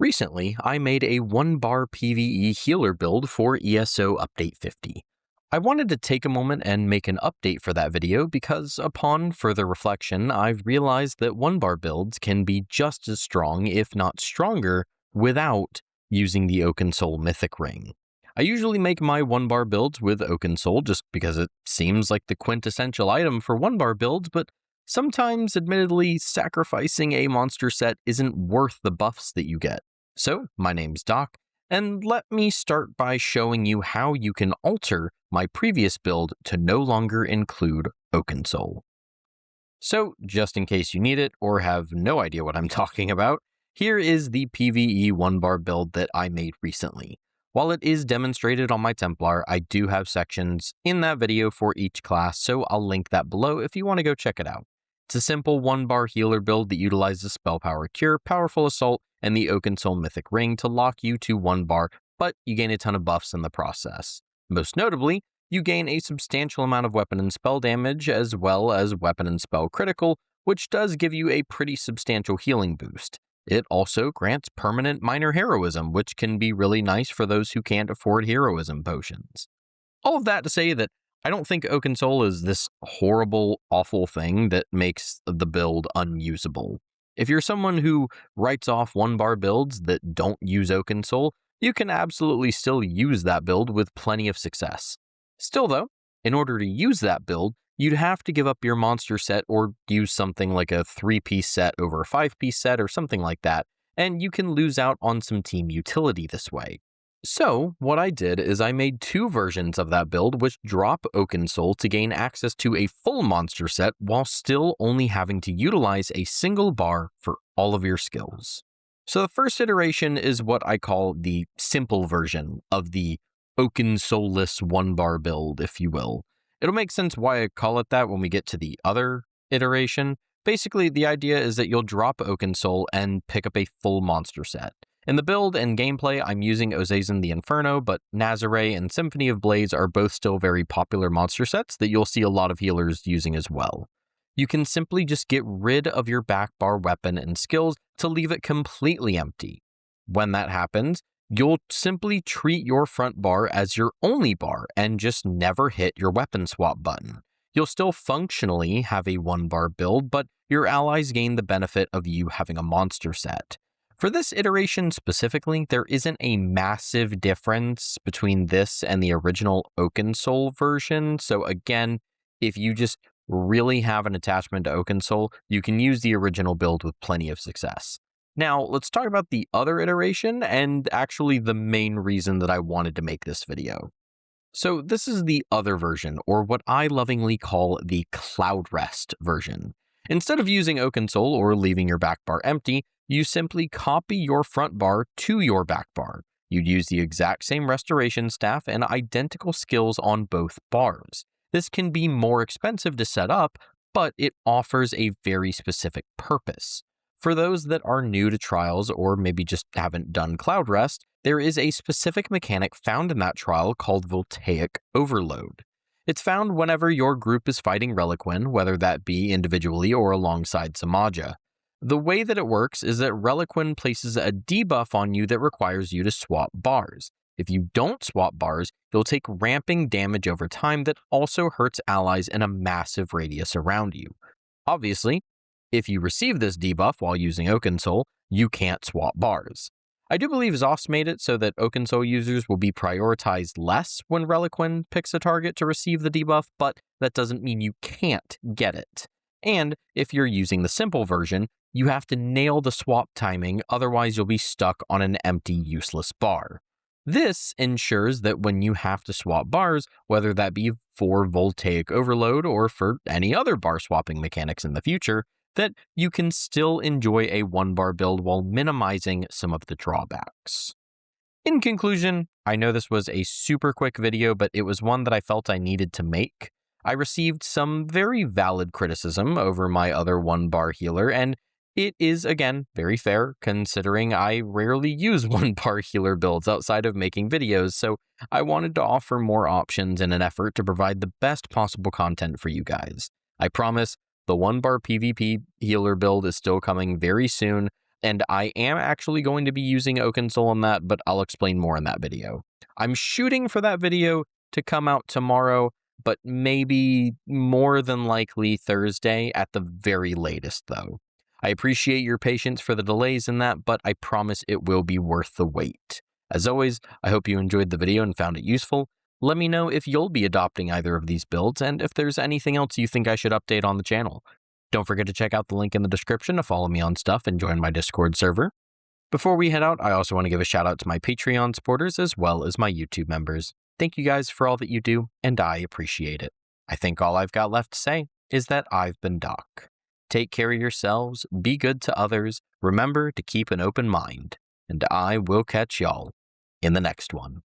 Recently, I made a 1-bar PvE healer build for ESO Update 50. I wanted to take a moment and make an update for that video because upon further reflection, I've realized that 1-bar builds can be just as strong, if not stronger, without using the Oakensoul Mythic Ring. I usually make my 1-bar builds with Oakensoul just because it seems like the quintessential item for 1-bar builds, but sometimes, admittedly, sacrificing a monster set isn't worth the buffs that you get. So, my name's Doc, and let me start by showing you how you can alter my previous build to no longer include Oakensoul. So, just in case you need it or have no idea what I'm talking about, here is the PvE 1-bar build that I made recently. While it is demonstrated on my Templar, I do have sections in that video for each class, so I'll link that below if you want to go check it out. It's a simple 1-bar healer build that utilizes Spell Power Cure, Powerful Assault, and the Oakensoul Mythic Ring to lock you to 1 bar, but you gain a ton of buffs in the process. Most notably, you gain a substantial amount of weapon and spell damage, as well as weapon and spell critical, which does give you a pretty substantial healing boost. It also grants permanent minor heroism, which can be really nice for those who can't afford heroism potions. All of that to say that I don't think Oakensoul is this horrible, awful thing that makes the build unusable. If you're someone who writes off 1-bar builds that don't use Oakensoul, you can absolutely still use that build with plenty of success. Still though, in order to use that build, you'd have to give up your monster set or use something like a 3-piece set over a 5-piece set or something like that, and you can lose out on some team utility this way. So, what I did is I made 2 versions of that build which drop Oakensoul to gain access to a full monster set while still only having to utilize a single bar for all of your skills. So the first iteration is what I call the simple version of the Oakensoul-less 1-bar build, if you will. It'll make sense why I call it that when we get to the other iteration. Basically, the idea is that you'll drop Oakensoul and pick up a full monster set. In the build and gameplay, I'm using Oakensoul the Inferno, but Nazare and Symphony of Blades are both still very popular monster sets that you'll see a lot of healers using as well. You can simply just get rid of your back bar weapon and skills to leave it completely empty. When that happens, you'll simply treat your front bar as your only bar and just never hit your weapon swap button. You'll still functionally have a 1-bar build, but your allies gain the benefit of you having a monster set. For this iteration specifically, there isn't a massive difference between this and the original Oakensoul version, so again, if you just really have an attachment to Oakensoul, you can use the original build with plenty of success. Now, let's talk about the other iteration and actually the main reason that I wanted to make this video. So this is the other version, or what I lovingly call the Cloudrest version. Instead of using Oakensoul or leaving your back bar empty, you simply copy your front bar to your back bar. You'd use the exact same restoration staff and identical skills on both bars. This can be more expensive to set up, but it offers a very specific purpose. For those that are new to Trials or maybe just haven't done Cloudrest, there is a specific mechanic found in that trial called Voltaic Overload. It's found whenever your group is fighting Reliquin, whether that be individually or alongside Samaja. The way that it works is that Reliquin places a debuff on you that requires you to swap bars. If you don't swap bars, you'll take ramping damage over time that also hurts allies in a massive radius around you. Obviously, if you receive this debuff while using Oakensoul, you can't swap bars. I do believe Zoss made it so that Oakensoul users will be prioritized less when Reliquin picks a target to receive the debuff, but that doesn't mean you can't get it. And if you're using the simple version, you have to nail the swap timing, otherwise you'll be stuck on an empty, useless bar. This ensures that when you have to swap bars, whether that be for Voltaic Overload or for any other bar swapping mechanics in the future, that you can still enjoy a 1-bar build while minimizing some of the drawbacks. In conclusion, I know this was a super quick video, but it was one that I felt I needed to make. I received some very valid criticism over my other 1-bar healer, and it is, again, very fair considering I rarely use 1-bar healer builds outside of making videos, so I wanted to offer more options in an effort to provide the best possible content for you guys. I promise the 1-bar PvP healer build is still coming very soon. And I am actually going to be using Oakensoul in that, but I'll explain more in that video. I'm shooting for that video to come out tomorrow, but maybe more than likely Thursday at the very latest, though. I appreciate your patience for the delays in that, but I promise it will be worth the wait. As always, I hope you enjoyed the video and found it useful. Let me know if you'll be adopting either of these builds and if there's anything else you think I should update on the channel. Don't forget to check out the link in the description to follow me on stuff and join my Discord server. Before we head out, I also want to give a shout out to my Patreon supporters as well as my YouTube members. Thank you guys for all that you do, and I appreciate it. I think all I've got left to say is that I've been Doc. Take care of yourselves, be good to others, remember to keep an open mind, and I will catch y'all in the next one.